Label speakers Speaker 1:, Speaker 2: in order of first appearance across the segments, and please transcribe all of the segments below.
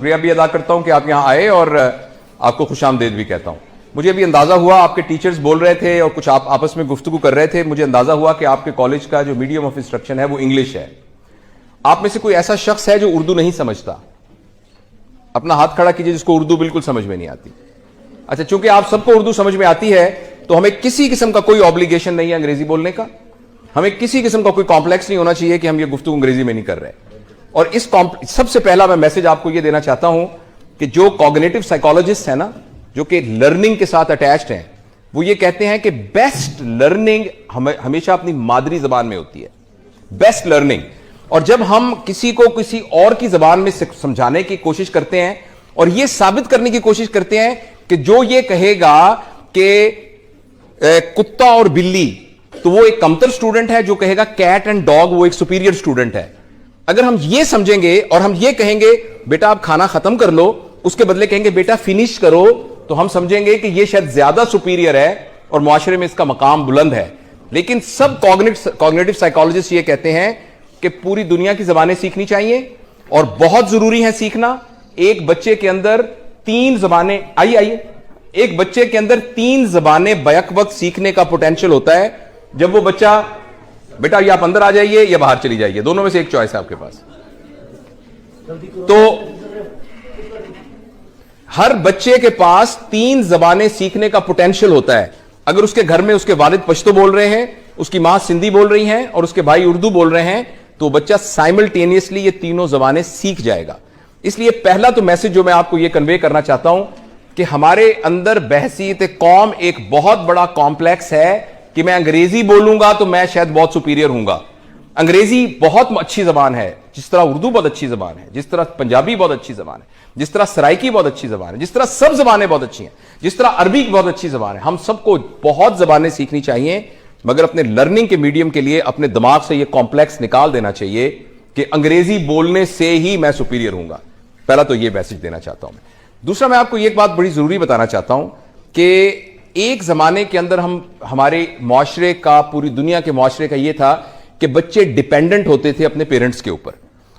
Speaker 1: शुक्रिया भी अदा करता हूं कि आप यहां आए और आपको खुशामदीद भी कहता हूं। मुझे अभी अंदाजा हुआ, आपके टीचर्स बोल रहे थे और कुछ आप आपस में गुफ्तगू कर रहे थे, मुझे अंदाजा हुआ कि आपके कॉलेज का जो मीडियम ऑफ इंस्ट्रक्शन है वो इंग्लिश है। आप में से कोई ऐसा शख्स है जो उर्दू नहीं समझता? अपना हाथ खड़ा कीजिए जिसको उर्दू बिल्कुल समझ में नहीं आती। अच्छा, चूंकि आप सबको उर्दू समझ में आती है तो हमें किसी किस्म का कोई ऑब्लिगेशन नहीं है अंग्रेजी बोलने का, हमें किसी किस्म का कोई कॉम्प्लेक्स नहीं होना चाहिए कि हम ये गुफ्तगू अंग्रेजी में नहीं कर रहे। और इस सबसे पहला मैं मैसेज आपको ये देना चाहता हूं कि जो कॉग्निटिव साइकोलॉजिस्ट है ना, जो कि लर्निंग के साथ अटैच्ड हैं, वो ये कहते हैं कि बेस्ट लर्निंग हमेशा अपनी मादरी जबान में होती है, बेस्ट लर्निंग। और जब हम किसी को किसी और की जबान में समझाने की कोशिश करते हैं और यह साबित करने की कोशिश करते हैं कि जो ये कहेगा कि कुत्ता और बिल्ली, तो वो एक कमतर स्टूडेंट है, जो कहेगा कैट एंड डॉग वो एक सुपीरियर स्टूडेंट है। अगर हम ये समझेंगे और हम ये कहेंगे बेटा आप खाना खत्म कर लो, उसके बदले कहेंगे बेटा फिनिश करो, तो हम समझेंगे कि ये शायद ज्यादा सुपीरियर है और मुआशरे में इसका मकाम बुलंद है। लेकिन सब कॉग्निटिव साइकोलॉजिस्ट ये कहते हैं कि पूरी दुनिया की जबानें सीखनी चाहिए और बहुत जरूरी है सीखना। एक बच्चे के अंदर 3 जबानें आइए एक बच्चे के अंदर 3 जबानें बैक वक्त सीखने का पोटेंशियल होता है। जब वो बच्चा, बेटा ये आप अंदर आ जाइए या बाहर चली जाइए, दोनों में से एक चॉइस है आपके पास। तो हर बच्चे के पास 3 जबानें सीखने का पोटेंशियल होता है। अगर उसके घर में उसके वालिद पश्तो बोल रहे हैं, उसकी मां सिंधी बोल रही हैं और उसके भाई उर्दू बोल रहे हैं, तो बच्चा साइमल्टेनियसली ये तीनों जबानें सीख जाएगा। इसलिए पहला तो मैसेज जो मैं आपको यह कन्वे करना चाहता हूं कि हमारे अंदर बहसीत कौम एक बहुत बड़ा कॉम्प्लेक्स है कि मैं अंग्रेजी बोलूंगा तो मैं शायद बहुत सुपीरियर हूंगा। अंग्रेजी बहुत अच्छी जबान है, जिस तरह उर्दू बहुत अच्छी जबान है, जिस तरह पंजाबी बहुत अच्छी जबान है, जिस तरह सराइकी बहुत अच्छी जबान है, जिस तरह सब जबानें बहुत अच्छी हैं, जिस तरह अरबी बहुत अच्छी जबान है। हम सबको बहुत जबानें सीखनी चाहिए, मगर अपने लर्निंग के मीडियम के लिए अपने दिमाग से यह कॉम्प्लेक्स निकाल देना चाहिए कि अंग्रेजी बोलने से ही मैं सुपीरियर हूंगा। पहला तो यह मैसेज देना चाहता हूं मैं। दूसरा, मैं आपको एक बात बड़ी जरूरी बताना चाहता हूं कि एक जमाने के अंदर हमारे मुआशरे का, पूरी दुनिया के मुआशरे का यह था कि बच्चे डिपेंडेंट होते थे अपने पेरेंट्स के ऊपर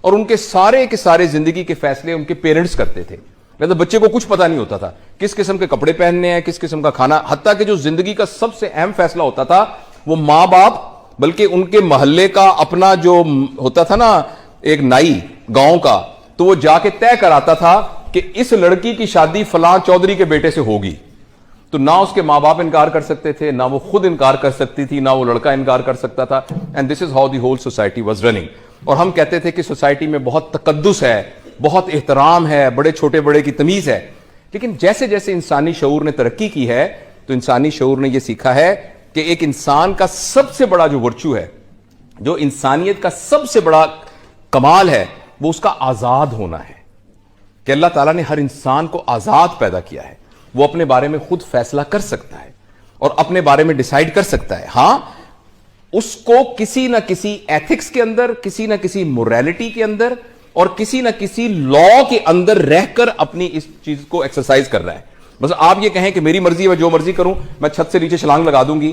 Speaker 1: और उनके सारे के सारे जिंदगी के फैसले उनके पेरेंट्स करते थे। मतलब बच्चे को कुछ पता नहीं होता था किस किस्म के कपड़े पहनने हैं, किस किस्म का खाना, हत्ता कि जो जिंदगी का सबसे अहम फैसला होता था वो मां बाप, बल्कि उनके मोहल्ले का अपना जो होता था ना एक नाई गांव का, तो वो जाके तय कराता था कि इस लड़की की शादी फलां चौधरी के बेटे से होगी। तो ना उसके मां बाप इनकार कर सकते थे, ना वो खुद इनकार कर सकती थी, ना वो लड़का इनकार कर सकता था। And this is how the whole society was running. और हम कहते थे कि सोसाइटी में बहुत तकद्दुस है, बहुत एहतराम है, बड़े छोटे बड़े की तमीज है। लेकिन जैसे जैसे इंसानी शऊर ने तरक्की की है, तो इंसानी शऊर ने यह सीखा है कि एक इंसान का सबसे बड़ा जो वर्चू है, जो इंसानियत का सबसे बड़ा कमाल है, वो उसका आजाद होना है। कि अल्लाह ताला ने हर इंसान को आजाद पैदा किया है, वो अपने बारे में खुद फैसला कर सकता है और अपने बारे में डिसाइड कर सकता है। हां, उसको किसी ना किसी एथिक्स के अंदर, किसी ना किसी मोरालिटी के अंदर और किसी ना किसी लॉ के अंदर रहकर अपनी इस चीज को एक्सरसाइज कर रहा है। बस आप ये कहें कि मेरी मर्जी है, जो मर्जी करूं, मैं छत से नीचे छलांग लगा दूंगी,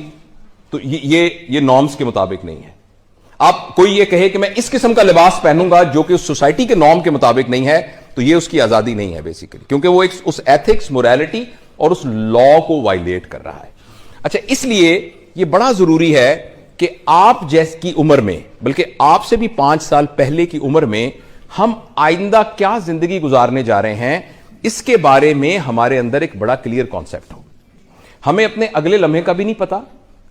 Speaker 1: तो ये नॉर्म्स के मुताबिक नहीं है। आप कोई ये कहे कि मैं इस किस्म का लिबास पहनूंगा जो कि उस सोसाइटी के नॉर्म के मुताबिक नहीं है, तो ये उसकी आजादी नहीं है बेसिकली, क्योंकि वो एक उस एथिक्स, मोरालिटी और उस लॉ को वायलेट कर रहा है। अच्छा, इसलिए ये बड़ा जरूरी है कि आप जैसी उम्र में, बल्कि आपसे भी 5 साल पहले की उम्र में, हम आइंदा क्या जिंदगी गुजारने जा रहे हैं, इसके बारे में हमारे अंदर एक बड़ा क्लियर कॉन्सेप्ट हो। हमें अपने अगले लम्हे का भी नहीं पता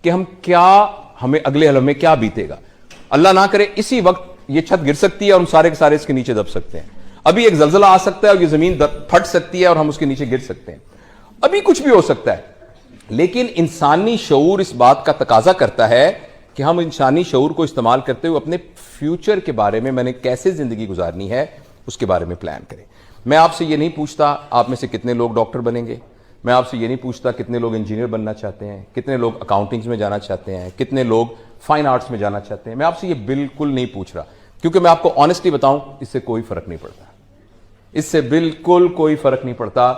Speaker 1: कि हमें अगले लम्हे क्या बीतेगा। अल्लाह ना करे इसी वक्त ये छत गिर सकती है और हम सारे के सारे इसके नीचे दब सकते हैं। अभी एक जलजला आ सकता है और ये जमीन फट सकती है और हम उसके नीचे गिर सकते हैं। अभी कुछ भी हो सकता है, लेकिन इंसानी शऊर इस बात का तकाजा करता है कि हम इंसानी शऊर को इस्तेमाल करते हुए अपने फ्यूचर के बारे में, मैंने कैसे जिंदगी गुजारनी है, उसके बारे में प्लान करें। मैं आपसे ये नहीं पूछता आप में से कितने लोग डॉक्टर बनेंगे, मैं आपसे ये नहीं पूछता कितने लोग इंजीनियर बनना चाहते हैं, कितने लोग अकाउंटिंग में जाना चाहते हैं, कितने लोग फाइन आर्ट्स में जाना चाहते हैं। मैं आपसे ये बिल्कुल नहीं पूछ रहा, क्योंकि मैं आपको ऑनेस्टली बताऊं, इससे कोई फर्क नहीं पड़ता। इससे बिल्कुल कोई फर्क नहीं पड़ता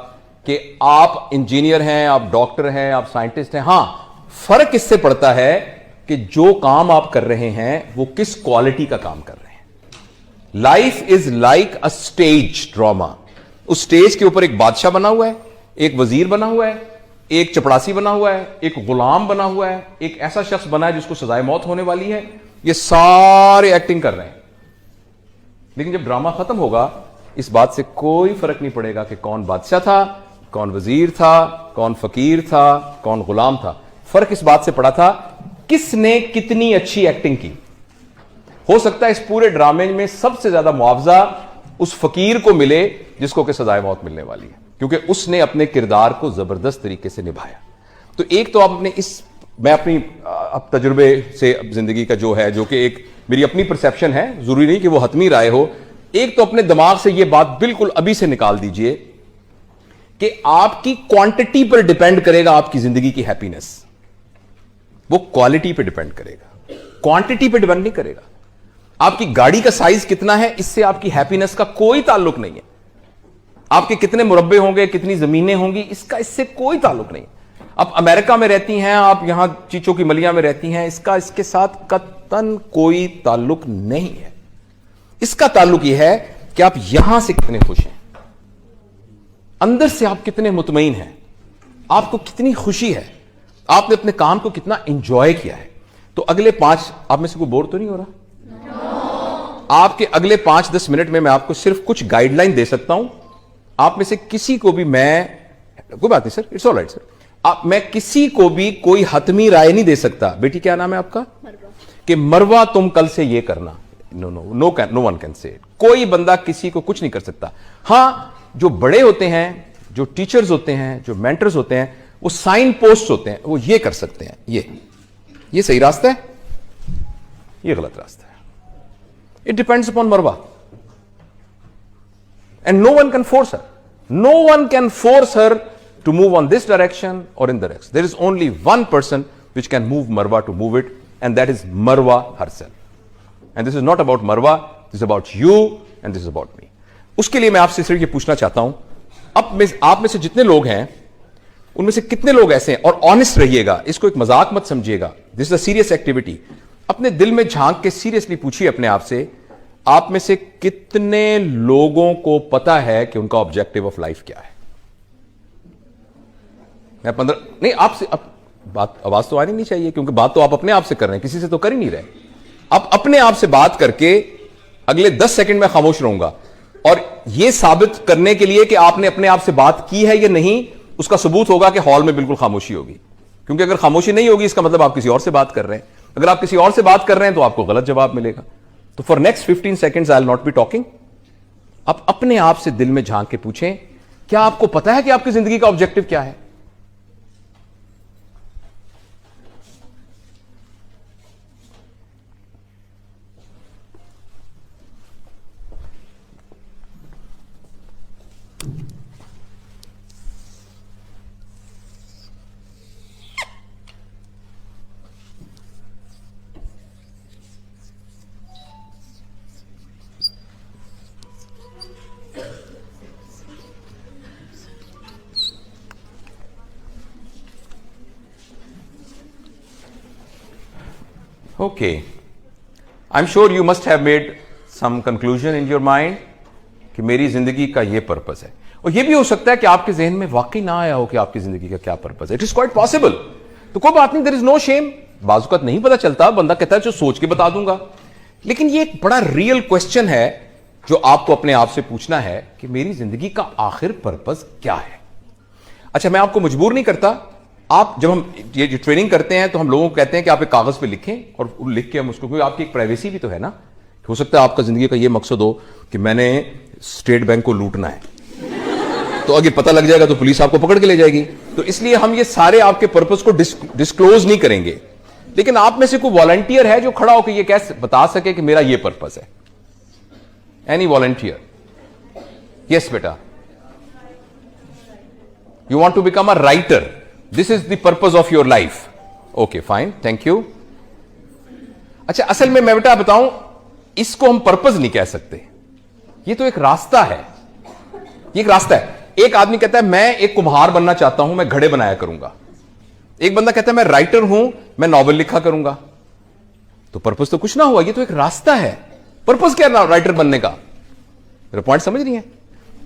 Speaker 1: कि आप इंजीनियर हैं, आप डॉक्टर हैं, आप साइंटिस्ट हैं। हां, फर्क इससे पड़ता है कि जो काम आप कर रहे हैं वो किस क्वालिटी का काम कर रहे हैं। Life is like a stage drama. उस स्टेज के ऊपर एक बादशाह बना हुआ है, एक वजीर बना हुआ है, एक चपड़ासी बना हुआ है, एक गुलाम बना हुआ है, एक ऐसा शख्स बना है जिसको सजाए मौत होने वाली है। ये सारे एक्टिंग कर रहे हैं। लेकिन जब ड्रामा खत्म होगा, इस बात से कोई फर्क नहीं पड़ेगा कि कौन बादशाह था, कौन वजीर था, कौन फकीर था, कौन गुलाम था। फर्क इस बात से पड़ा था किसने कितनी अच्छी एक्टिंग की। हो सकता है इस पूरे ड्रामे में सबसे ज्यादा मुआवजा उस फकीर को मिले जिसको कि सजाए मौत मिलने वाली है, क्योंकि उसने अपने किरदार को जबरदस्त तरीके से निभाया। तो एक तो आप अपने मैं अपनी अब तजुर्बे से जिंदगी का जो है, जो कि एक मेरी अपनी परसेप्शन है, जरूरी नहीं कि वो हतमी राय हो। एक तो अपने दिमाग से ये बात बिल्कुल अभी से निकाल दीजिए कि आपकी क्वांटिटी पर डिपेंड करेगा आपकी जिंदगी की हैप्पीनेस, वो क्वालिटी पे डिपेंड करेगा, क्वांटिटी पे डिपेंड नहीं करेगा। आपकी गाड़ी का साइज कितना है, इससे आपकी हैप्पीनेस का कोई ताल्लुक नहीं है। आपके कितने मुरब्बे होंगे, कितनी जमीनें होंगी, इससे कोई ताल्लुक नहीं। आप अमेरिका में रहती हैं, आप यहां चीचों की मलिया में रहती हैं, इसके साथ कतन कोई ताल्लुक नहीं है। इसका ताल्लुक यह है कि आप यहां से कितने खुश हैं, अंदर से आप कितने मुतमईन हैं, आपको कितनी खुशी है, आपने अपने काम को कितना एंजॉय किया है। तो अगले 5, आप में से कोई बोर तो नहीं हो रहा? आपके अगले 5-10 मिनट में मैं आपको सिर्फ कुछ गाइडलाइन दे सकता हूं। आप में से किसी को भी कोई बात नहीं sir, it's all right sir, मैं किसी को भी कोई हतमी राय नहीं दे सकता। बेटी क्या नाम है आपका? कि मरवा तुम कल से ये करना। No one can say. कोई बंदा किसी को कुछ नहीं कर सकता। हां, जो बड़े होते हैं, जो टीचर्स होते हैं, जो मेंटर्स होते हैं, वो साइन पोस्ट होते हैं, वो ये कर सकते हैं। ये सही रास्ता है, ये गलत रास्ता है। It depends upon Marwa, and no one can force her, no one can force her to move on this direction or in the next. There is only one person which can move Marwa to move it, and that is Marwa herself. And this is not about Marwa, this is about you and this is about me. उसके लिए मैं आपसे सिर्फ ये पूछना चाहता हूं, आप में से जितने लोग हैं, उनमें से कितने लोग ऐसे हैं, और ऑनेस्ट रहिएगा, इसको एक मजाक मत समझिएगा, this is a serious activity. अपने दिल में झांक के सीरियसली पूछिए अपने आप से, आप में से कितने लोगों को पता है कि उनका ऑब्जेक्टिव ऑफ लाइफ क्या है? मैं 15 नहीं, आपसे बात आवाज तो आनी नहीं चाहिए, क्योंकि बात तो आप अपने आप से कर रहे हैं, किसी से तो कर ही नहीं रहे। आप अपने आप से बात करके अगले 10 सेकंड में खामोश रहूंगा, और यह साबित करने के लिए कि आपने अपने आप से बात की है या नहीं, उसका सबूत होगा कि हॉल में बिल्कुल खामोशी होगी। क्योंकि अगर खामोशी नहीं होगी, इसका मतलब आप किसी और से बात कर रहे हैं। अगर आप किसी और से बात कर रहे हैं तो आपको गलत जवाब मिलेगा। तो for next 15 seconds I will not be talking. आप अपने आप से दिल में झांक के पूछें, क्या आपको पता है कि आपकी जिंदगी का ऑब्जेक्टिव क्या है? Okay, I'm sure you must have made some conclusion in your mind कि मेरी जिंदगी का ये पर्पस है। और ये भी हो सकता है कि आपके जहन में वाकई ना आया हो कि आपकी जिंदगी का क्या पर्पस है। It is quite possible. तो कोई बात नहीं, देयर इज नो शेम। बाजुकत नहीं पता चलता, बंदा कहता है जो सोच के बता दूंगा। लेकिन ये एक बड़ा रियल क्वेश्चन है जो आपको अपने आप से पूछना है कि मेरी जिंदगी का आखिर पर्पस क्या है। अच्छा, मैं आपको मजबूर नहीं करता। आप जब हम ये जो ट्रेनिंग करते हैं तो हम लोगों को कहते हैं कि आप एक कागज पे लिखें, और लिख के हम उसको, क्योंकि आपकी एक प्राइवेसी भी तो है ना। हो सकता है आपका जिंदगी का ये मकसद हो कि मैंने स्टेट बैंक को लूटना है, तो अगर पता लग जाएगा तो पुलिस आपको पकड़ के ले जाएगी। तो इसलिए हम ये सारे आपके पर्पस को डिस्क्लोज नहीं करेंगे। लेकिन आप में से कोई वॉलंटियर है जो खड़ा होकर ये कैसे बता सके कि मेरा ये पर्पस है? Any volunteer? यस बेटा, you want to become a writer, this is the purpose of your life. Okay fine, thank you. अच्छा, असल में मैं बेटा बताऊं, इसको हम पर्पस नहीं कह सकते, ये तो एक रास्ता है। ये एक रास्ता है। एक आदमी कहता है मैं एक कुम्हार बनना चाहता हूं, मैं घड़े बनाया करूंगा। एक बंदा कहता है मैं राइटर हूं, मैं नॉवेल लिखा करूंगा। तो पर्पस तो कुछ ना हुआ, ये तो एक रास्ता है। पर्पस क्या है राइटर बनने का? मेरा पॉइंट समझ रही है?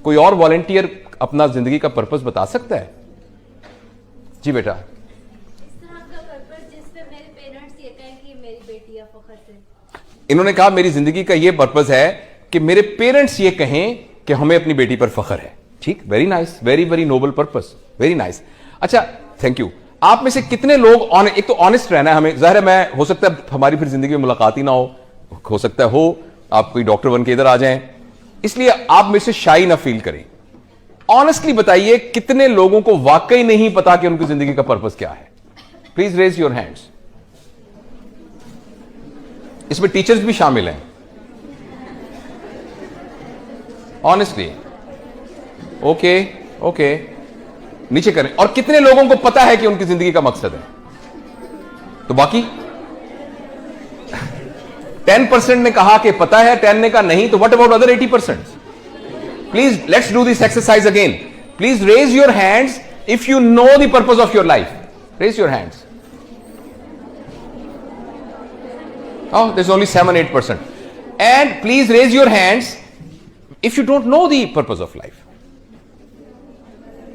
Speaker 1: कोई और वॉलंटियर अपना जिंदगी का पर्पस बता सकता है? जी बेटा। इन्होंने कहा मेरी जिंदगी का यह पर्पस है कि मेरे पेरेंट्स ये कहें कि हमें अपनी बेटी पर फख्र है। ठीक, very nice, very very noble purpose, very nice. अच्छा, थैंक यू। आप में से कितने लोग एक तो ऑनेस्ट रहना है हमें, जाहिर है मैं हो सकता है हमारी फिर जिंदगी में मुलाकात ही ना हो सकता है हो आप कोई डॉक्टर बन के इधर आ जाएं, इसलिए आप में से शाई ना फील करें। ऑनेस्टली बताइए कितने लोगों को वाकई नहीं पता कि उनकी जिंदगी का पर्पस क्या है? Please raise your hands. इसमें टीचर्स भी शामिल हैं। ऑनेस्टली, ओके ओके, नीचे करें। और कितने लोगों को पता है कि उनकी जिंदगी का मकसद है? तो बाकी 10% ने कहा कि पता है, 10 ने कहा नहीं, तो what about other 80%? Please let's do this exercise again. Please raise your hands if you know the purpose of your life. Raise your hands. Oh, there's only 7-8%. And please raise your hands if you don't know the purpose of life.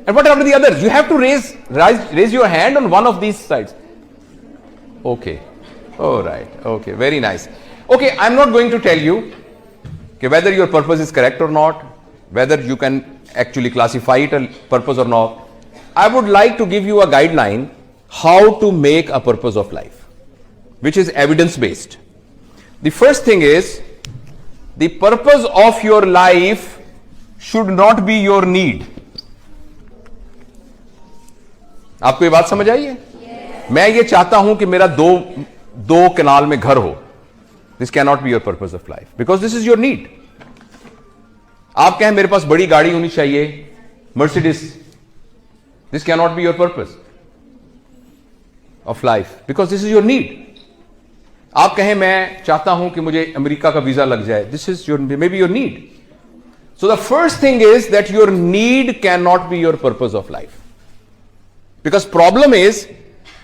Speaker 1: And what about the others? You have to raise your hand on one of these sides. Okay. All right. Okay. Very nice. Okay. I'm not going to tell you whether your purpose is correct or not, whether you can actually classify it a purpose or not. I would like to give you a guideline how to make a purpose of life, which is evidence based. The first thing is, the purpose of your life should not be your need. आपको ये बात समझ आई है? मैं ये चाहता हूं कि मेरा दो कनाल में घर हो। This can not be your purpose of life, because this is your need. आप कहें मेरे पास बड़ी गाड़ी होनी चाहिए, Mercedes, this can not be your purpose of life, because this is your need. आप कहें मैं चाहता हूं कि मुझे अमेरिका का वीजा लग जाए, this is your maybe your need. So the first thing is that your need cannot be your purpose of life, because problem is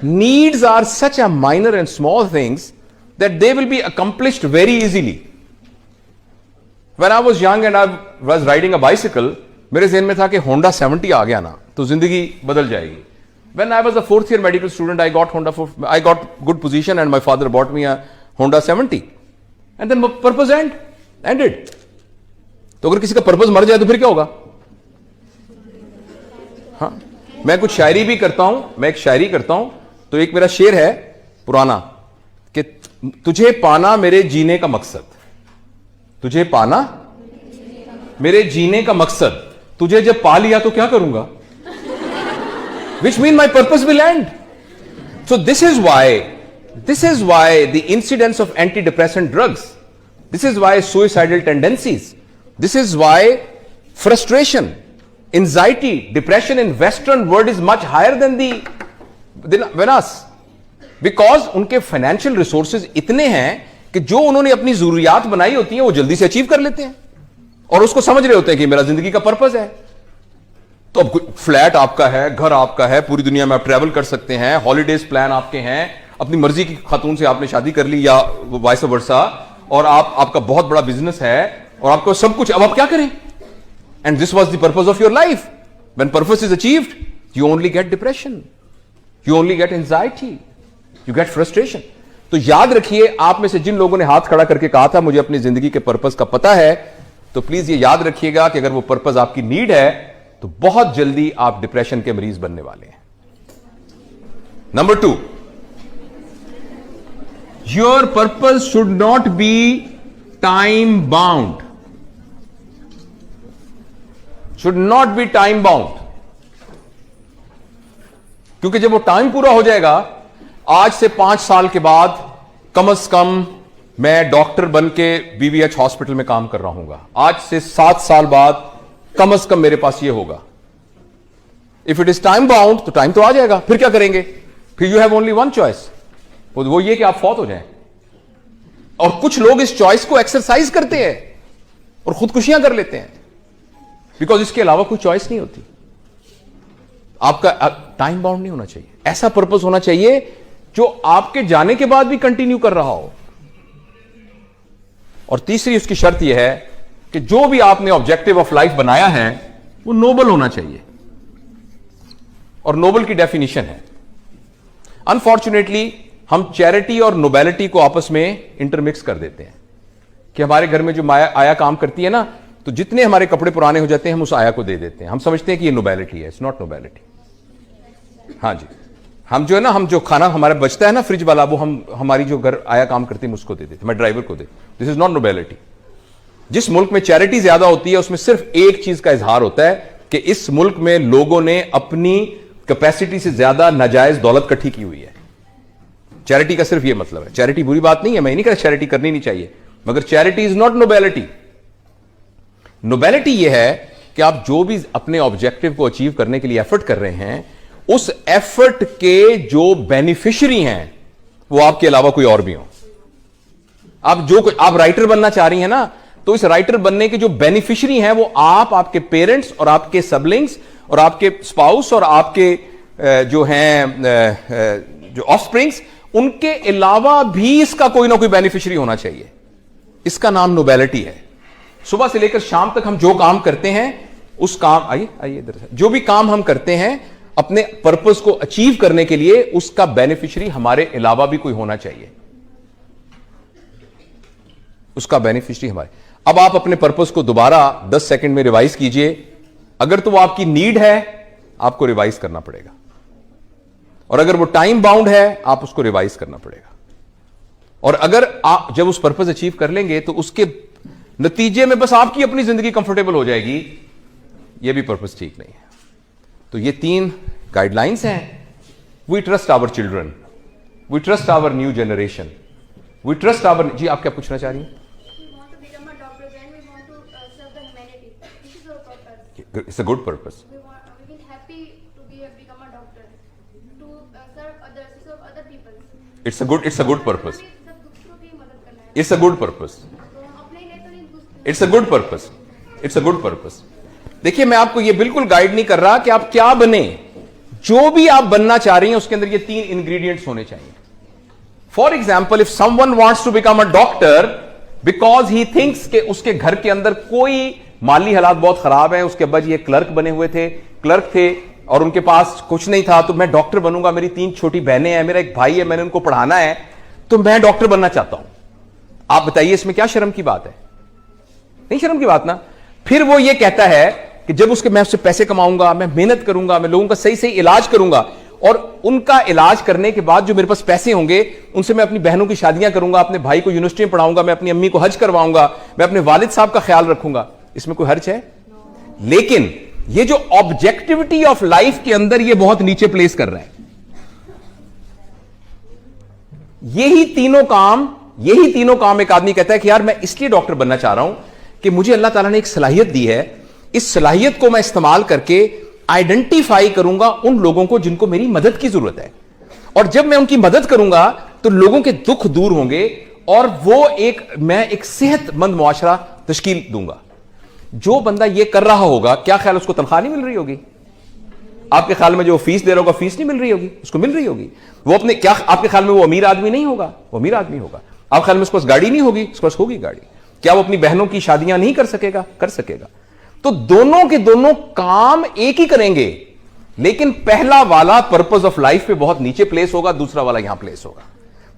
Speaker 1: needs are such a minor and small things that they will be accomplished very easily. When I was young and I was riding a bicycle, मेरे ज़हन में था कि Honda 70 आ गया ना तो जिंदगी बदल जाएगी। When I was a 4th year medical student, I got good position and my father bought me a Honda 70. And then purpose ended. तो अगर किसी का पर्पस मर जाए तो फिर क्या होगा? हाँ, मैं कुछ शायरी भी करता हूं, मैं एक शायरी करता हूं, तो एक मेरा शेर है पुराना कि तुझे पाना मेरे जीने का मकसद, तुझे पाना मेरे जीने का मकसद, तुझे जब पा लिया तो क्या करूंगा? Which means my purpose will end. So this is why the incidence of antidepressant drugs, this is why suicidal tendencies, this is why frustration, anxiety, depression in Western world is much higher than us, because उनके financial resources इतने हैं कि जो उन्होंने अपनी जरूरियात बनाई होती हैं वो जल्दी से अचीव कर लेते हैं और उसको समझ रहे होते हैं कि मेरा जिंदगी का पर्पस है। तो अब फ्लैट आपका है, घर आपका है, पूरी दुनिया में आप ट्रैवल कर सकते हैं, हॉलीडेज प्लान आपके हैं, अपनी मर्जी की खातून से आपने शादी कर ली या वाइस वर्सा, और आपका बहुत बड़ा बिजनेस है और आपको सब कुछ, अब आप क्या करें? And this was the purpose of your life. When purpose is achieved, you only get depression, you only get anxiety, you get frustration. तो याद रखिए, आप में से जिन लोगों ने हाथ खड़ा करके कहा था मुझे अपनी जिंदगी के पर्पस का पता है, तो प्लीज ये याद रखिएगा कि अगर वो पर्पस आपकी नीड है तो बहुत जल्दी आप डिप्रेशन के मरीज बनने वाले हैं। Number 2, your purpose should not be time bound, should not be time bound, क्योंकि जब वो टाइम पूरा हो जाएगा, आज से 5 साल के बाद कम से कम मैं डॉक्टर बन के बीवीएच हॉस्पिटल में काम कर रहा हूंगा, आज से 7 साल बाद कम से कम मेरे पास ये होगा। If it is time bound तो टाइम तो आ जाएगा, फिर क्या करेंगे? फिर you have only one choice, वो ये कि आप फौत हो जाएं। और कुछ लोग इस चॉइस को एक्सरसाइज करते हैं और खुदकुशियां कर लेते हैं, बिकॉज इसके अलावा कोई चॉइस नहीं होती। आपका टाइम बाउंड नहीं होना चाहिए, ऐसा पर्पस होना चाहिए जो आपके जाने के बाद भी कंटिन्यू कर रहा हो। और तीसरी उसकी शर्त यह है कि जो भी आपने ऑब्जेक्टिव ऑफ लाइफ बनाया है वो नोबल होना चाहिए, और नोबल की डेफिनेशन है। अनफॉर्चुनेटली हम चैरिटी और नोबेलिटी को आपस में इंटरमिक्स कर देते हैं कि हमारे घर में जो माया आया काम करती है ना, तो जितने हमारे कपड़े पुराने हो जाते हैं हम उस आया को दे देते हैं, हम समझते हैं कि ये नोबेलिटी है। It's not nobility. हाँ जी, हम जो है ना, हम जो खाना हमारा बचता है ना फ्रिज वाला, वो हम हमारी जो घर आया काम करती है उसको दे देते, मैं ड्राइवर को दे। This is not nobility. जिस मुल्क में चैरिटी ज्यादा होती है उसमें सिर्फ एक चीज का इजहार होता है कि इस मुल्क में लोगों ने अपनी कैपेसिटी से ज्यादा नाजायज दौलत इकट्ठी की हुई है। चैरिटी का सिर्फ यह मतलब है। चैरिटी बुरी बात नहीं है, मैं नहीं कह रहा चैरिटी करनी नहीं चाहिए, मगर charity is not nobility. Nobility यह है कि आप जो भी अपने ऑब्जेक्टिव को अचीव करने के लिए एफर्ट कर रहे हैं, उस एफर्ट के जो बेनिफिशियरी हैं वो आपके अलावा कोई और भी हो। आप राइटर बनना चाह रही हैं ना, तो इस राइटर बनने के जो बेनिफिशियरी हैं वो आप, आपके पेरेंट्स और आपके सबलिंग्स और आपके स्पाउस और आपके जो हैं जो ऑफस्प्रिंग्स, उनके अलावा भी इसका कोई ना कोई बेनिफिशियरी होना चाहिए। इसका नाम नोबेलिटी है। सुबह से लेकर शाम तक हम जो काम करते हैं उस काम, आइए इधर से, जो भी काम हम करते हैं अपने पर्पस को अचीव करने के लिए, उसका बेनिफिशियरी हमारे अलावा भी कोई होना चाहिए। उसका बेनिफिशियरी हमारे। अब आप अपने पर्पस को दोबारा 10 सेकंड में रिवाइज कीजिए। अगर तो वो आपकी नीड है, आपको रिवाइज करना पड़ेगा, और अगर वो टाइम बाउंड है, आप उसको रिवाइज करना पड़ेगा। और अगर आप जब उस पर्पस अचीव कर लेंगे तो उसके नतीजे में बस आपकी अपनी जिंदगी कंफर्टेबल हो जाएगी, ये भी पर्पस ठीक नहीं है। तो ये 3 गाइडलाइंस हैं। We trust our children, we trust our new generation, we trust our. जी, आप क्या पूछना चाह रही हैं? It's a good purpose.
Speaker 2: We will happy to become a doctor, to serve others, to serve other people.
Speaker 1: It's a good purpose.
Speaker 2: सब दूसरों की मदद करना है।
Speaker 1: It's a good purpose.
Speaker 2: तो हम अपने लिए तो नहीं, दूसरे।
Speaker 1: It's a good purpose. It's a good purpose. देखिए, मैं आपको ये बिल्कुल गाइड नहीं कर रहा कि आप क्या बने। जो भी आप बनना चाह रही हैं उसके अंदर ये 3 इंग्रेडिएंट्स होने चाहिए। For example, if someone wants to become a doctor because he thinks कि उसके घर के अंदर कोई माली हालात बहुत खराब है, उसके अब्बा जी एक क्लर्क बने हुए थे, क्लर्क थे और उनके पास कुछ नहीं था, तो मैं डॉक्टर बनूंगा, मेरी 3 छोटी बहनें हैं, मेरा एक भाई है, मैंने उनको पढ़ाना है, तो मैं डॉक्टर बनना चाहता हूं। आप बताइए इसमें क्या शर्म की बात है? नहीं शर्म की बात ना। फिर वो ये कहता है कि जब मैं उससे पैसे कमाऊंगा, मैं मेहनत करूंगा, मैं लोगों का सही सही इलाज करूंगा, और उनका इलाज करने के बाद जो मेरे पास पैसे होंगे उनसे मैं अपनी बहनों की शादियां करूंगा, अपने भाई को यूनिवर्सिटी में पढ़ाऊंगा, मैं अपनी अम्मी को हज करवाऊंगा, मैं अपने वालिद साहब का ख्याल रखूंगा। इसमें कोई हर्ज है? लेकिन ये जो ऑब्जेक्टिविटी ऑफ लाइफ के अंदर ये बहुत नीचे प्लेस कर रहा है। यही तीनों काम एक आदमी कहता है कि यार मैं इसलिए डॉक्टर बनना चाह रहा हूं कि मुझे अल्लाह ताला ने एक सलाहियत दी है, इस सलाहियत को मैं इस्तेमाल करके आइडेंटिफाई करूंगा उन लोगों को जिनको मेरी मदद की जरूरत है, और जब मैं उनकी मदद करूंगा तो लोगों के दुख दूर होंगे, और वो मैं एक सेहतमंद मुआशरा तश्कील दूंगा। जो बंदा ये कर रहा होगा, क्या ख्याल उसको तनख्वाह नहीं मिल रही होगी? आपके ख्याल में जो फीस दे रहा होगा फीस नहीं मिल रही होगी? उसको मिल रही होगी। वो अपने क्या आपके ख्याल में वो अमीर आदमी नहीं होगा? वो अमीर आदमी होगा। आप ख्याल में उसके पास गाड़ी नहीं होगी? उसके पास होगी गाड़ी। क्या वो अपनी बहनों की शादियां नहीं कर सकेगा? कर सकेगा। तो दोनों के दोनों काम एक ही करेंगे, लेकिन पहला वाला पर्पस ऑफ लाइफ पे बहुत नीचे प्लेस होगा, दूसरा वाला यहां प्लेस होगा।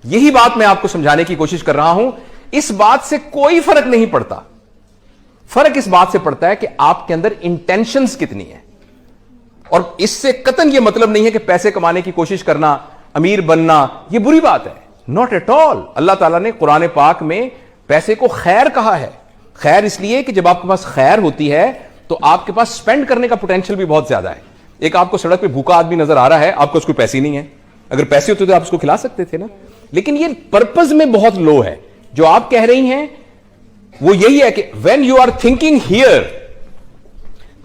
Speaker 1: यही बात मैं आपको समझाने की कोशिश कर रहा हूं। इस बात से कोई फर्क नहीं पड़ता। फर्क इस बात से पड़ता है कि आपके अंदर इंटेंशंस कितनी है। और इससे कतन यह मतलब नहीं है कि पैसे कमाने की कोशिश करना, अमीर बनना, यह बुरी बात है। Not at all. अल्लाह ताला ने कुरान पाक में पैसे को खैर कहा है। खैर इसलिए कि जब आपके पास खैर होती है तो आपके पास स्पेंड करने का पोटेंशियल भी बहुत ज्यादा है। एक आपको सड़क पे भूखा आदमी नजर आ रहा है, आपको उसको पैसे नहीं है। अगर पैसे होते तो आप उसको खिला सकते थे ना। लेकिन ये पर्पस में बहुत लो है। जो आप कह रही हैं वो यही है कि when you are thinking here,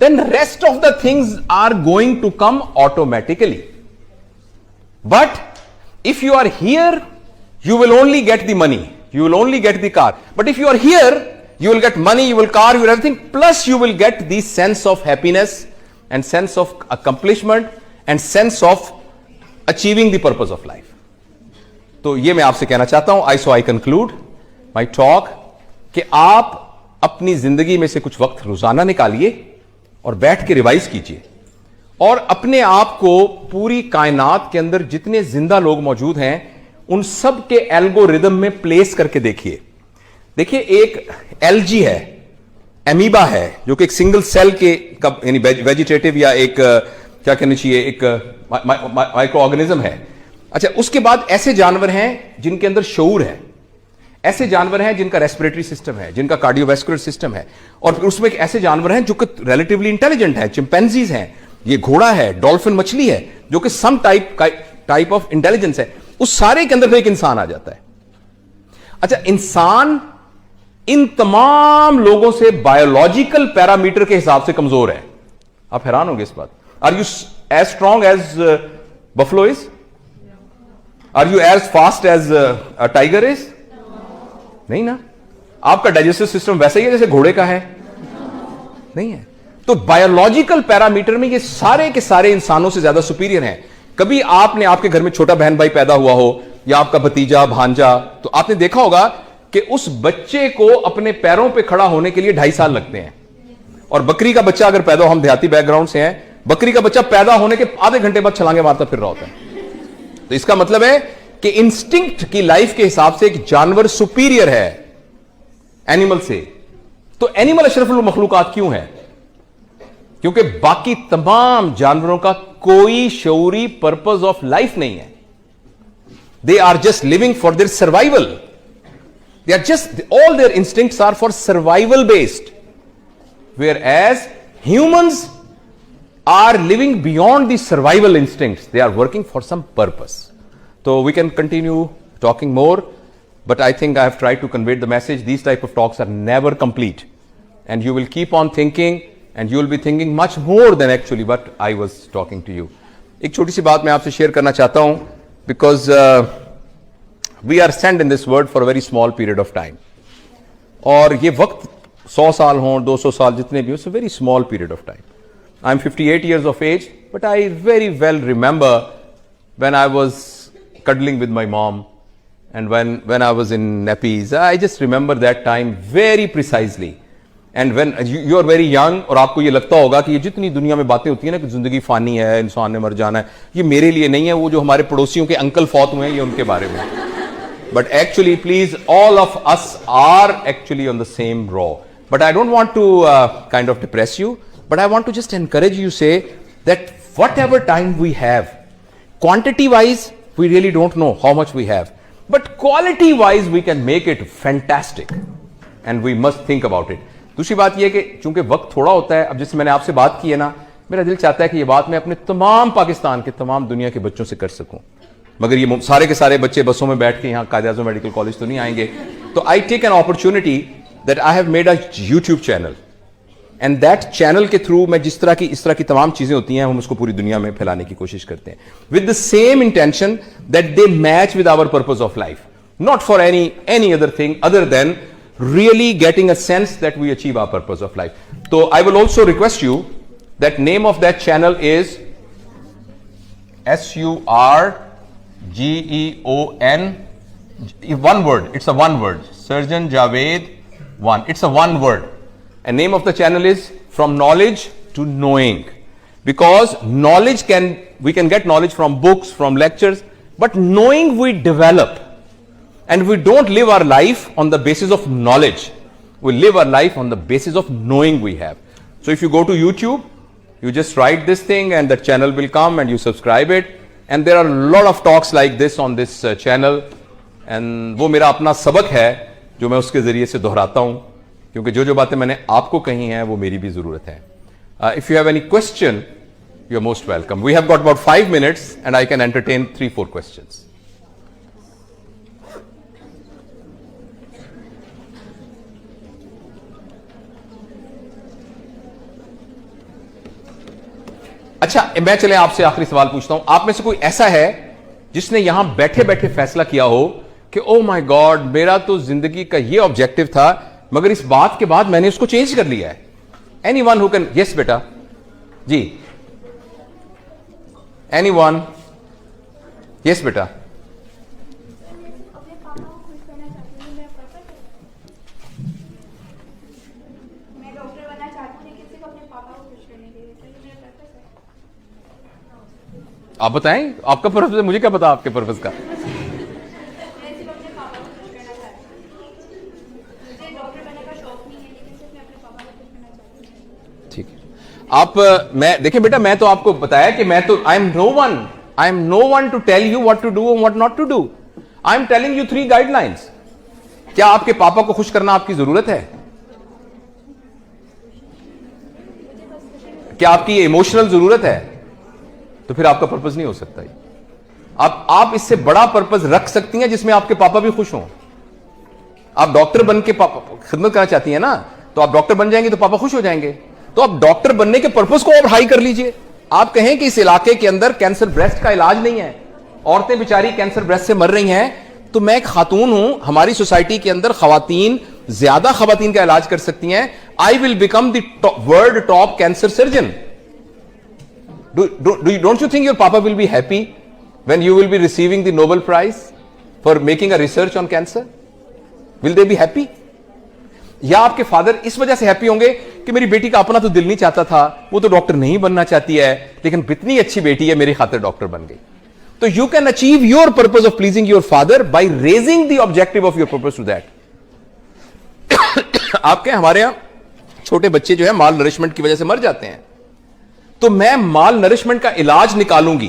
Speaker 1: then rest of the things are going to come automatically. But if you are here, you will only get the money, you will only get the car. But if you are here, you will get money, you will car, you will everything, plus you will get the sense of happiness and sense of accomplishment and sense of achieving the purpose of life. तो ये मैं आपसे कहना चाहता हूं, I conclude my talk कि आप अपनी जिंदगी में से कुछ वक्त रोजाना निकालिए और बैठ के रिवाइज कीजिए और अपने आप को पूरी कायनात के अंदर जितने जिंदा लोग मौजूद हैं उन सब के एल्गोरिदम में प्लेस करके देखिए। देखिए, एक एलजी है, एमीबा है, जो कि एक सिंगल सेल के यानी वेजिटेटिव या एक क्या कहना चाहिए, एक माइक्रो ऑर्गेनिज्म है। अच्छा, उसके बाद ऐसे जानवर हैं जिनके अंदर शऊर है, ऐसे जानवर हैं जिनका रेस्पिरेटरी सिस्टम है, जिनका कार्डियोवैस्कुलर सिस्टम है, और फिर उसमें एक ऐसे जानवर हैं जो कि रिलेटिवली इंटेलिजेंट है, चिंपैंजीज हैं, ये घोड़ा है, डॉल्फिन मछली है, जो कि सम टाइप ऑफ इंटेलिजेंस है। उस सारे के अंदर एक इंसान आ जाता है। अच्छा, इंसान इन तमाम लोगों से बायोलॉजिकल पैरामीटर के हिसाब से कमजोर है। आप हैरान होंगे इस बात। Are you as strong as buffalo is? Are you as fast as a tiger is? नहीं ना। आपका डाइजेस्टिव सिस्टम वैसा ही है जैसे घोड़े का है? नहीं है। तो बायोलॉजिकल पैरामीटर में ये सारे के सारे इंसानों से ज्यादा सुपीरियर हैं। कभी आपने आपके घर में छोटा बहन भाई पैदा हुआ हो या आपका भतीजा भांजा, तो आपने देखा होगा कि उस बच्चे को अपने पैरों पे खड़ा होने के लिए 2.5 साल लगते हैं। और बकरी का बच्चा अगर पैदा हो, हम देहाती बैकग्राउंड से हैं, बकरी का बच्चा पैदा होने के आधे घंटे बाद छलांगे मारता फिर रहा होता है। तो इसका मतलब है कि इंस्टिंक्ट की लाइफ के हिसाब से एक जानवर सुपीरियर है एनिमल से। तो एनिमल अशरफुल मखलूकात क्यों है? क्योंकि बाकी तमाम जानवरों का कोई शऊरी पर्पस ऑफ लाइफ नहीं है। They are just living for their survival. They are just, all their instincts are for survival based, where as humans are living beyond the survival instincts. They are working for some purpose. So we can continue talking more, but I think I have tried to convey the message. These type of talks are never complete, and you will keep on thinking, and you will be thinking much more than actually what I was talking to you. एक छोटी सी बात मैं आपसे share करना चाहता हूं, because we are sent in this world for a very small period of time. और ये वक्त 100 साल हों, 200 साल, जितने भी हो, it's a very small period of time. I'm 58 years of age, but I very well remember when I was cuddling with my mom and when I was in nappies. I just remember that time very precisely. And when you are very young और आपको ये लगता होगा कि ये जितनी दुनिया में बातें होती है ना कि जिंदगी फानी है, इंसान ने मर जाना है, ये मेरे लिए नहीं है, वो जो हमारे पड़ोसियों के अंकल फौत हुए हैं ये उनके बारे में। But actually, please, all of us are actually on the same row. But I don't want to kind of depress you. But I want to just encourage you, say that whatever time we have, quantity wise we really don't know how much we have, but quality wise we can make it fantastic, and we must think about it. दूसरी बात यह कि चूंकि वक्त थोड़ा होता है, अब जैसे मैंने आपसे बात की है ना, मेरा दिल चाहता है कि ये बात मैं अपने तमाम पाकिस्तान के तमाम दुनिया के बच्चों से कर सकूं, मगर ये सारे के सारे बच्चे बसों में बैठ के यहाँ कायद-ए-आज़म मेडिकल कॉलेज तो नहीं आएंगे। तो I take an opportunity that I have made a YouTube channel, and that channel के थ्रू मैं इस तरह की तमाम चीजें होती हैं, हम उसको पूरी दुनिया में फैलाने की कोशिश करते हैं, with the same intention that they match with our purpose of life, not for any other thing other than really getting a sense that we achieve our purpose of life. तो I will also request you that name of that channel is SURGEON, one word, it's a one word, Surgeon Javed 1, it's a one word. And name of the channel is From Knowledge to Knowing, because we can get knowledge from books, from lectures, but knowing we develop, and we don't live our life on the basis of knowledge, we live our life on the basis of knowing we have. So if you go to YouTube, you just write this thing and the channel will come and you subscribe it, and there are a lot of talks like this on this channel, and वो मेरा अपना सबक है जो मैं उसके जरिए से दोहराता हूं, क्योंकि जो बातें मैंने आपको कही हैं वो मेरी भी जरूरत है. If you have any question, you are most welcome. We have got about 5 minutes and I can entertain 3-4 questions. अच्छा, मैं चले आपसे आखिरी सवाल पूछता हूं. आप में से कोई ऐसा है जिसने यहां बैठे बैठे फैसला किया हो कि ओ माय गॉड, मेरा तो जिंदगी का ये ऑब्जेक्टिव था, मगर इस बात के बाद मैंने उसको चेंज कर लिया है? Anyone who can? यस बेटा जी, एनीवन? यस बेटा. आप बताएं, आपका पर्पज है, मुझे क्या पता आपके पर्पज का।
Speaker 2: मैं सिर्फ अपने पापा को खुश करना चाहती हूँ। मुझे डॉक्टर बनने का शौक नहीं है, लेकिन सिर्फ मैं अपने पापा को खुश करना चाहती हूँ।
Speaker 1: ठीक है। आप मैं देखिए बेटा, मैं तो आपको बताया कि मैं तो I am no one to tell you what to do और what not to do. I am telling you 3 guidelines. क्या आपके पापा को खुश करना आपकी जरूरत है? क्या आपकी ये इमोशनल जरूरत है? तो फिर आपका पर्पस नहीं हो सकता। आप इससे बड़ा पर्पस रख सकती हैं जिसमें आपके पापा भी खुश हों। आप डॉक्टर बन के खिदमत करना चाहती हैं ना, तो आप डॉक्टर बन जाएंगे तो पापा खुश हो जाएंगे। तो आप डॉक्टर बनने के पर्पस को और हाई कर लीजिए। आप कहें कि इस इलाके के अंदर कैंसर ब्रेस्ट का इलाज नहीं है, औरतें बेचारी कैंसर ब्रेस्ट से मर रही हैं, तो मैं एक खातून हूं, हमारी सोसाइटी के अंदर खवातीन ज्यादा खवातीन का इलाज कर सकती हैं। I will become the world top cancer surgeon. Don't you think your papa will be happy when you will be receiving the Nobel Prize for making a research on cancer? Will they be happy? या आपके father इस वजह से happy होंगे कि मेरी बेटी का अपना तो दिल नहीं चाहता था, वो तो डॉक्टर नहीं बनना चाहती है, लेकिन इतनी अच्छी बेटी है, मेरी खातिर डॉक्टर बन गई। तो you can achieve your purpose of pleasing your father by raising the objective of your purpose to that. आपके हमारे यहां छोटे बच्चे जो है माल नरिशमेंट की वजह से मर जाते हैं, तो मैं माल नरिशमेंट का इलाज निकालूंगी,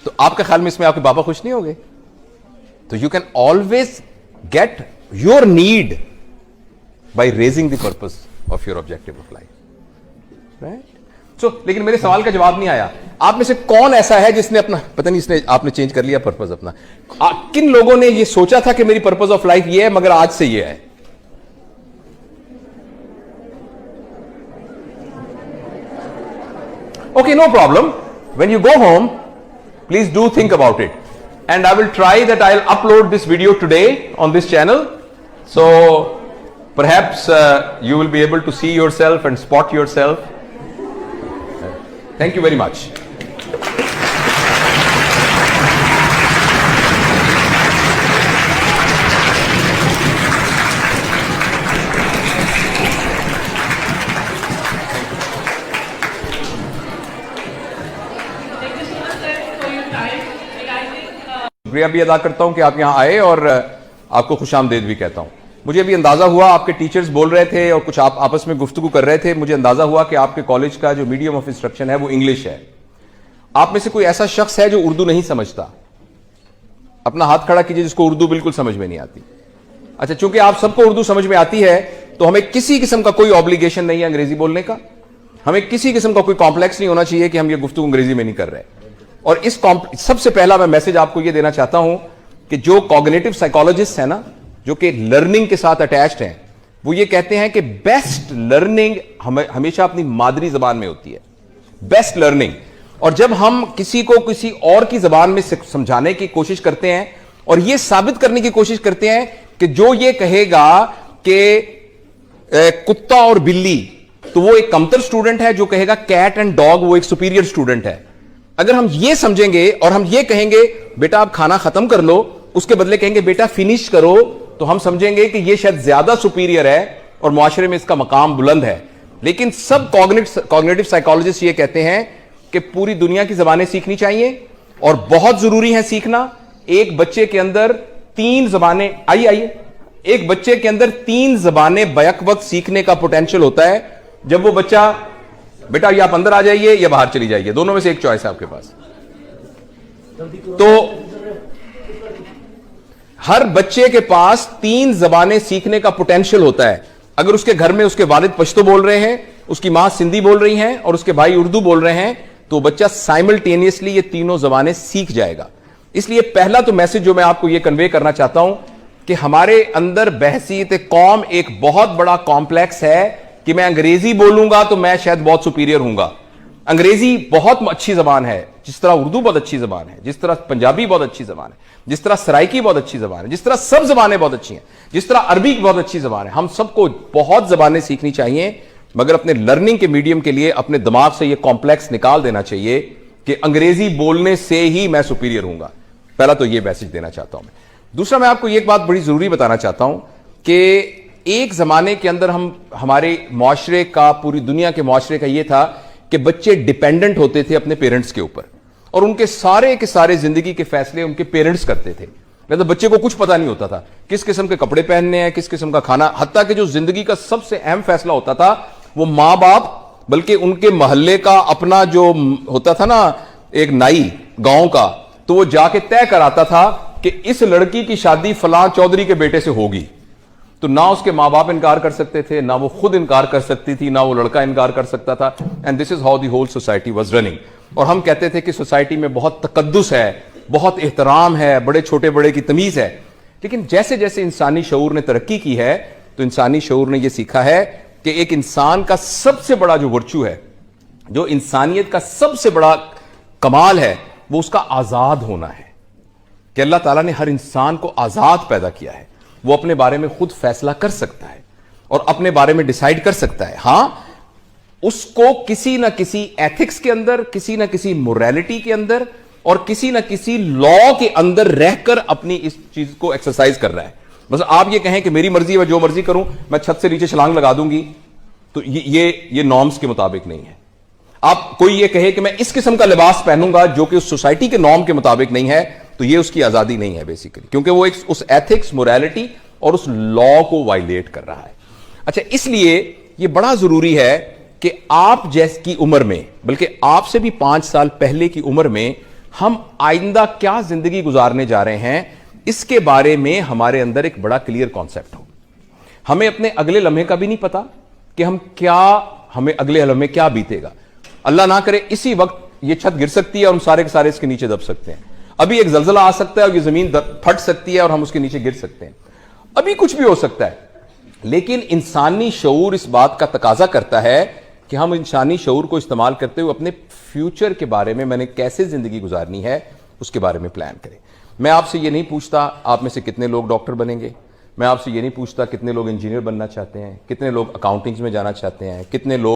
Speaker 1: तो आपका ख्याल में इसमें आपके पापा खुश नहीं होंगे? तो you can always get your need by raising the purpose of your objective of life, right? So लेकिन मेरे सवाल का जवाब नहीं आया। आप में से कौन ऐसा है जिसने अपना, पता नहीं, इसने आपने चेंज कर लिया पर्पस अपना? किन लोगों ने ये सोचा था कि मेरी पर्पस ऑफ लाइफ ये है, मगर आज से ये है? Okay, no problem. When you go home, please do think about it. And I will try that I'll upload this video today on this channel. So perhaps you will be able to see yourself and spot yourself. Thank you very much. शुक्रिया भी अदा करता हूं कि आप यहां आए और आपको खुशामदीद भी कहता हूं। मुझे अभी अंदाजा हुआ, आपके टीचर्स बोल रहे थे और कुछ आप आपस में गुफ्तगू कर रहे थे, मुझे अंदाजा हुआ कि आपके कॉलेज का जो मीडियम ऑफ इंस्ट्रक्शन है वो इंग्लिश है। आप में से कोई ऐसा शख्स है जो उर्दू नहीं समझता? अपना हाथ खड़ा कीजिए जिसको उर्दू बिल्कुल समझ में नहीं आती। अच्छा, चूंकि आप सबको उर्दू समझ में आती है तो हमें किसी किस्म का कोई ऑब्लिगेशन नहीं है अंग्रेजी बोलने का, हमें किसी किस्म का कोई कॉम्प्लेक्स नहीं होना चाहिए कि हम ये गुफ्तगू अंग्रेजी में नहीं कर रहे। और इस सबसे पहला मैं मैसेज आपको यह देना चाहता हूं कि जो कॉग्निटिव साइकोलॉजिस्ट है ना, जो कि लर्निंग के साथ अटैच्ड हैं, वो ये कहते हैं कि बेस्ट लर्निंग हमेशा अपनी मादरी जबान में होती है, बेस्ट लर्निंग। और जब हम किसी को किसी और की जबान में समझाने की कोशिश करते हैं और यह साबित करने की कोशिश करते हैं कि जो ये कहेगा कि कुत्ता और बिल्ली, तो वो एक कमतर स्टूडेंट है, जो कहेगा कैट एंड डॉग वो एक सुपीरियर स्टूडेंट है। अगर हम ये समझेंगे और हम ये कहेंगे बेटा आप खाना खत्म कर लो, उसके बदले कहेंगे बेटा फिनिश करो, तो हम समझेंगे कि ये शायद ज्यादा सुपीरियर है और मुआशरे में इसका मकाम बुलंद है। लेकिन सब कॉग्निटिव साइकोलॉजिस्ट ये कहते हैं कि पूरी दुनिया की जबानें सीखनी चाहिए और बहुत जरूरी है सीखना। एक बच्चे के अंदर 3 जबानें, आइए, एक बच्चे के अंदर 3 जबानें बैक वक्त सीखने का पोटेंशियल होता है। जब वो बच्चा, बेटा ये आप अंदर आ जाइए या बाहर चली जाइए, दोनों में से एक चॉइस है आपके पास। तो हर बच्चे के पास 3 जबानें सीखने का पोटेंशियल होता है। अगर उसके घर में उसके वालिद पश्तो बोल रहे हैं, उसकी मां सिंधी बोल रही हैं और उसके भाई उर्दू बोल रहे हैं, तो बच्चा साइमल्टेनियसली ये तीनों जबानें सीख जाएगा। इसलिए पहला तो मैसेज जो मैं आपको यह कन्वे करना चाहता हूं कि हमारे अंदर बहसीत कौम एक बहुत बड़ा कॉम्प्लेक्स है कि मैं अंग्रेजी बोलूंगा तो मैं शायद बहुत सुपीरियर हूंगा। अंग्रेजी बहुत अच्छी जबान है, जिस तरह उर्दू बहुत अच्छी जबान है, जिस तरह पंजाबी बहुत अच्छी जबान है, जिस तरह सराइकी बहुत अच्छी जबान है, जिस तरह सब जबानें बहुत अच्छी हैं, जिस तरह अरबी बहुत अच्छी जबान है। हम सबको बहुत जबानें सीखनी चाहिए, मगर अपने लर्निंग के मीडियम के लिए अपने दिमाग से यह कॉम्प्लेक्स निकाल देना चाहिए कि अंग्रेजी बोलने से ही मैं सुपीरियर हूंगा। पहला तो यह मैसेज देना चाहता हूं मैं। दूसरा, मैं आपको एक बात बड़ी जरूरी बताना चाहता हूं कि एक जमाने के अंदर हमारे मुआशरे का, पूरी दुनिया के मुआशरे का यह था कि बच्चे डिपेंडेंट होते थे अपने पेरेंट्स के ऊपर। और उनके सारे के सारे जिंदगी के फैसले उनके पेरेंट्स करते थे। मतलब बच्चे को कुछ पता नहीं होता था किस किस्म के कपड़े पहनने हैं, किस किस्म का खाना। हत्ता कि जो जिंदगी का सबसे अहम फैसला होता था वो मां बाप, बल्कि उनके मोहल्ले का अपना जो होता था ना एक नाई गांव का, तो वो जाके तय कराता था कि इस लड़की की शादी फलां चौधरी के बेटे से होगी। तो ना उसके मां बाप इनकार कर सकते थे, ना वो खुद इनकार कर सकती थी, ना वो लड़का इनकार कर सकता था। And this is how the whole society was running. और हम कहते थे कि सोसाइटी में बहुत तकद्दुस है, बहुत एहतराम है, बड़े छोटे बड़े की तमीज है। लेकिन जैसे जैसे इंसानी शऊर ने तरक्की की है तो इंसानी शऊर ने यह सीखा है कि एक इंसान का सबसे बड़ा जो वर्चू है, जो इंसानियत का सबसे बड़ा कमाल है, वो उसका आजाद होना है। कि अल्लाह ताला ने हर इंसान को आजाद पैदा किया है, वो अपने बारे में खुद फैसला कर सकता है और अपने बारे में डिसाइड कर सकता है। हां, उसको किसी ना किसी एथिक्स के अंदर, किसी ना किसी मोरालिटी के अंदर और किसी ना किसी लॉ के अंदर रहकर अपनी इस चीज को एक्सरसाइज कर रहा है। बस आप ये कहें कि मेरी मर्जी है, जो मर्जी करूं, मैं छत से नीचे छलांग लगा दूंगी, तो ये नॉर्म्स के मुताबिक नहीं है। आप कोई ये कहे कि मैं इस किस्म का लिबास पहनूंगा जो कि उस सोसाइटी के नॉर्म के मुताबिक नहीं है, तो ये उसकी आजादी नहीं है बेसिकली, क्योंकि वो एक उस एथिक्स, मोरालिटी और उस लॉ को वायलेट कर रहा है। अच्छा, इसलिए ये बड़ा जरूरी है कि आप जैसी उम्र में, बल्कि आपसे भी 5 साल पहले की उम्र में, हम आइंदा क्या जिंदगी गुजारने जा रहे हैं, इसके बारे में हमारे अंदर एक बड़ा क्लियर कॉन्सेप्ट हो। हमें अपने अगले लम्हे का भी नहीं पता कि हमें अगले लम्हे क्या बीतेगा। अल्लाह ना करे इसी वक्त ये छत गिर सकती है और हम सारे के सारे इसके नीचे दब सकते हैं। अभी एक जलजला आ सकता है और ये जमीन फट सकती है और हम उसके नीचे गिर सकते हैं। अभी कुछ भी हो सकता है। लेकिन इंसानी शऊर इस बात का तकाजा करता है कि हम इंसानी शऊर को इस्तेमाल करते हुए अपने फ्यूचर के बारे में, मैंने कैसे जिंदगी गुजारनी है, उसके बारे में प्लान करें। मैं आपसे ये नहीं पूछता आप में से कितने लोग डॉक्टर बनेंगे, मैं आपसे ये नहीं पूछता कितने लोग इंजीनियर बनना चाहते हैं, कितने लोग अकाउंटिंग्स में जाना चाहते हैं, कितने लोग